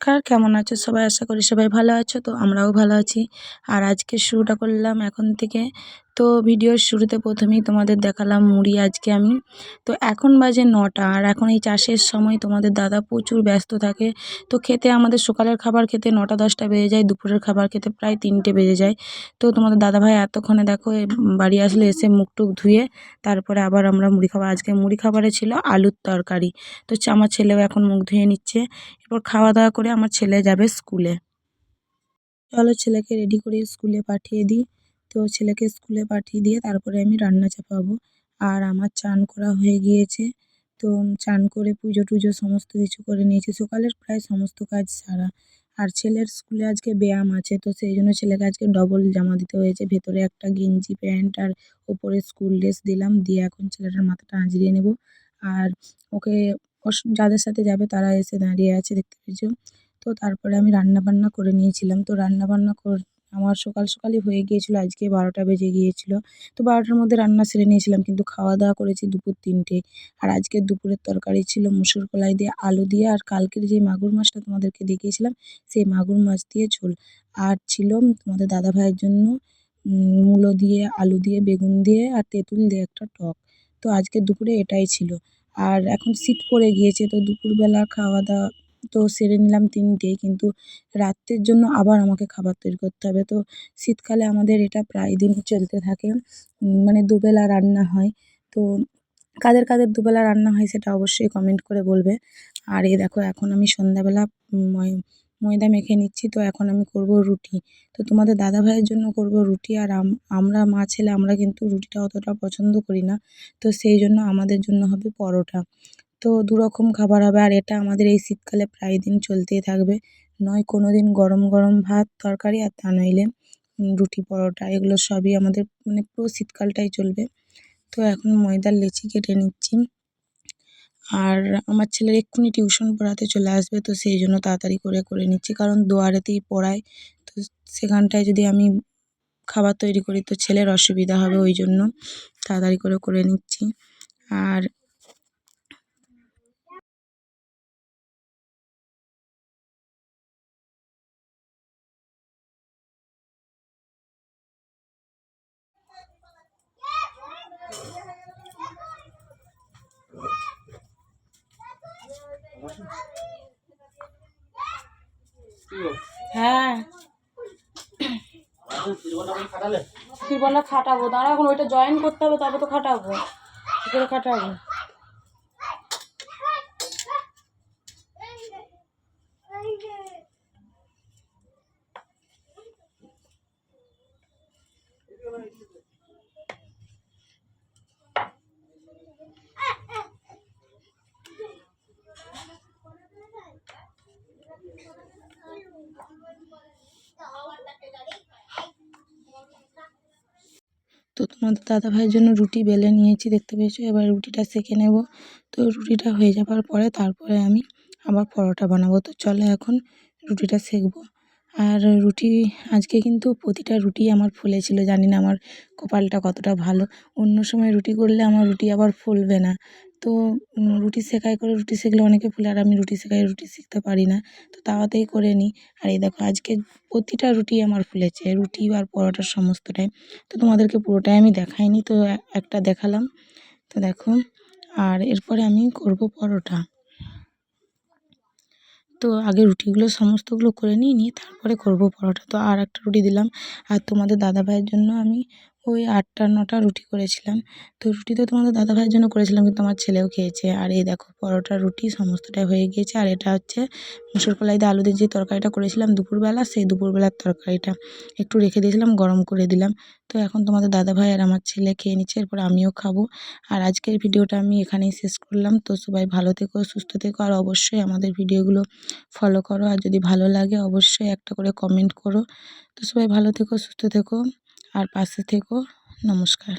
নমস্কার, কেমন আছো সবাই? আশা করি সবাই ভালো আছো। তো আমরাও ভালো আছি। আর আজকে শুরুটা করলাম এখন থেকে। তো ভিডিওর শুরুতে প্রথমেই তোমাদের দেখালাম মুড়ি আজকে আমি। তো এখন বাজে 9টা, আর এখন এই চাষের সময় তোমাদের দাদা প্রচুর ব্যস্ত থাকে। তো খেতে আমাদের সকালের খাবার খেতে 9টা-10টা বেজে যায়, দুপুরের খাবার খেতে প্রায় 3টে বেজে যায়। তো তোমাদের দাদাভাই এতক্ষণে দেখো বাড়ি আসলে, এসে মুখ টুক ধুয়ে তারপরে আবার আমরা মুড়ি খাবার, আজকে মুড়ি খাবারে ছিল আলুর তরকারি। তো আমার ছেলেও এখন মুখ ধুয়ে নিচ্ছে। এরপর খাওয়া দাওয়া করে আমার ছেলে যাবে স্কুলে। চলো ছেলেকে রেডি করে স্কুলে পাঠিয়ে দিই। তো ছেলেকে স্কুলে পাঠিয়ে দিয়ে তারপরে আমি রান্না চাপাবো। আর আমার চান করা হয়ে গিয়েছে। তো চান করে পুজো টুজো সমস্ত কিছু করে নিয়েছি, সকালের প্রায় সমস্ত কাজ সারা। আর ছেলের স্কুলে আজকে ব্যায়াম আছে, তো সেই জন্য ছেলেকে আজকে ডবল জামা দিতে হয়েছে, ভেতরে একটা গেঞ্জি প্যান্ট আর ওপরে স্কুল ড্রেস দিলাম, দিয়ে এখন ছেলেটার মাথাটা আঁচড়িয়ে নেব। আর ওকে যাদের সাথে যাবে তারা এসে দাঁড়িয়ে আছে, দেখতে পেয়েছো। তো তারপরে আমি রান্না বান্না করে নিয়েছিলাম। তো রান্না বান্না আমার সকাল সকালই হয়ে গিয়েছিল, আজকে 12টা বেজে গিয়েছিল। তো 12টার মধ্যে রান্না সেরে নিয়েছিলাম, কিন্তু খাওয়া দাওয়া করেছি দুপুর 3টে। আর আজকের দুপুরের তরকারি ছিল মুসুর কলাই দিয়ে আলু দিয়ে, আর কালকের যে মাগুর মাছটা তোমাদেরকে দেখিয়েছিলাম সেই মাগুর মাছ দিয়ে ঝোল। আর ছিল তোমাদের দাদা ভাইয়ের জন্য মূলো দিয়ে, আলু দিয়ে, বেগুন দিয়ে আর তেঁতুল দিয়ে একটা টক। তো আজকের দুপুরে এটাই ছিল। আর এখন শীত পড়ে গিয়েছে, তো দুপুরবেলা খাওয়া দাওয়া তো সেরে নিলাম 3টেয়, কিন্তু রাত্রের জন্য আবার আমাকে খাবার তৈরি করতে হবে। তো শীতকালে আমাদের এটা প্রায় দিন চলতে থাকে, মানে দুবেলা রান্না হয়। তো কাদের কাদের দুবেলা রান্না হয় সেটা অবশ্যই কমেন্ট করে বলবে। আর এই দেখো এখন আমি সন্ধ্যাবেলা ময়দা মেখে নিচ্ছি। তো এখন আমি করব রুটি। তো তোমাদের দাদা ভাইয়ের জন্য করব রুটি, আর আমরা মা ছেলে আমরা কিন্তু রুটিটা অতটা পছন্দ করি না। তো সেই জন্য আমাদের জন্য হবে পরোটা। তো দুরকম খাবার হবে, আর এটা আমাদের এই শীতকালে প্রায় দিন চলতেই থাকবে। নয় কোনো দিন গরম গরম ভাত তরকারি, আর তা নইলে রুটি পরোটা, এগুলো সবই আমাদের মানে পুরো শীতকালটাই চলবে। তো এখন ময়দার লেচি কেটে নিচ্ছি। আর আমার ছেলের এক্ষুনি টিউশন পড়াতে চলে আসবে, তো সেই জন্য তাড়াতাড়ি করে করে নিচ্ছি, কারণ দুয়ারেতেই পড়ায়। তো সেখানটায় যদি আমি খাবার তৈরি করি তো ছেলের অসুবিধা হবে, ওই জন্য তাড়াতাড়ি করে করে নিচ্ছি। আর হ্যাঁ, কি বললো খাটাবো, দাঁড়া এখন ওইটা জয়েন করতে হবে, তবে তো খাটাবো। কী করে খাটাবো? তো তোমাদের দাদা ভাইয়ের জন্য রুটি বেলে নিয়েছি, দেখতে পেয়েছো। এবার রুটিটা সেঁকে নেব। তো রুটিটা হয়ে যাবার পরে তারপরে আমি আবার পরোটা বানাবো। তো চলো এখন রুটিটা সেঁকবো। আর রুটি আজকে কিন্তু প্রতিটা রুটি আমার ফুলেছিল, জানি না আমার কপালটা কতটা ভালো। অন্য সময় রুটি করলে আমার রুটি আবার ফুলবে না। তো রুটি সেঁকাই করে রুটি সেঁকলে অনেকে ফুলে, আর আমি রুটি সেঁকাই রুটি সেঁকতে পারি না। তো তাওয়াতেই করে নিই। আর এই দেখো আজকে প্রতিটা রুটি আমার ফুলেছে, রুটি আর পরোটার সমস্তটাই। তো তোমাদেরকে পুরোটাই আমি দেখাইনি, তো একটা দেখালাম। তো দেখো, আর এরপরে আমি করব পরোটা। তো আগে রুটিগুলো সমস্তগুলো করে নিয়ে তারপরে করব পরোটা। তো আর একটা রুটি দিলাম। আর তোমাদের দাদা ভাইয়ের জন্য আমি ওই 8টা-9টা রুটি করেছিলাম। তো রুটি তো তোমাদের দাদা ভাইয়ের জন্য করেছিলাম, কিন্তু আমার ছেলেও খেয়েছে। আর এই দেখো পরোটা রুটি সমস্তটাই হয়ে গিয়েছে। আর এটা হচ্ছে মুসুর কলাই দিয়ে আলু দিয়ে যে তরকারিটা করেছিলাম দুপুরবেলা, সেই দুপুরবেলার তরকারিটা একটু রেখে দিয়েছিলাম, গরম করে দিলাম। তো এখন তোমাদের দাদা ভাই আর আমার ছেলে খেয়ে নিচ্ছে, এরপর আমিও খাবো। আর আজকের ভিডিওটা আমি এখানেই শেষ করলাম। তো সবাই ভালো থেকো, সুস্থ থেকো, আর অবশ্যই আমাদের ভিডিওগুলো ফলো করো। আর যদি ভালো লাগে অবশ্যই একটা করে কমেন্ট করো। তো সবাই ভালো থেকো, সুস্থ থেকো, আর পাশে থেকো। নমস্কার।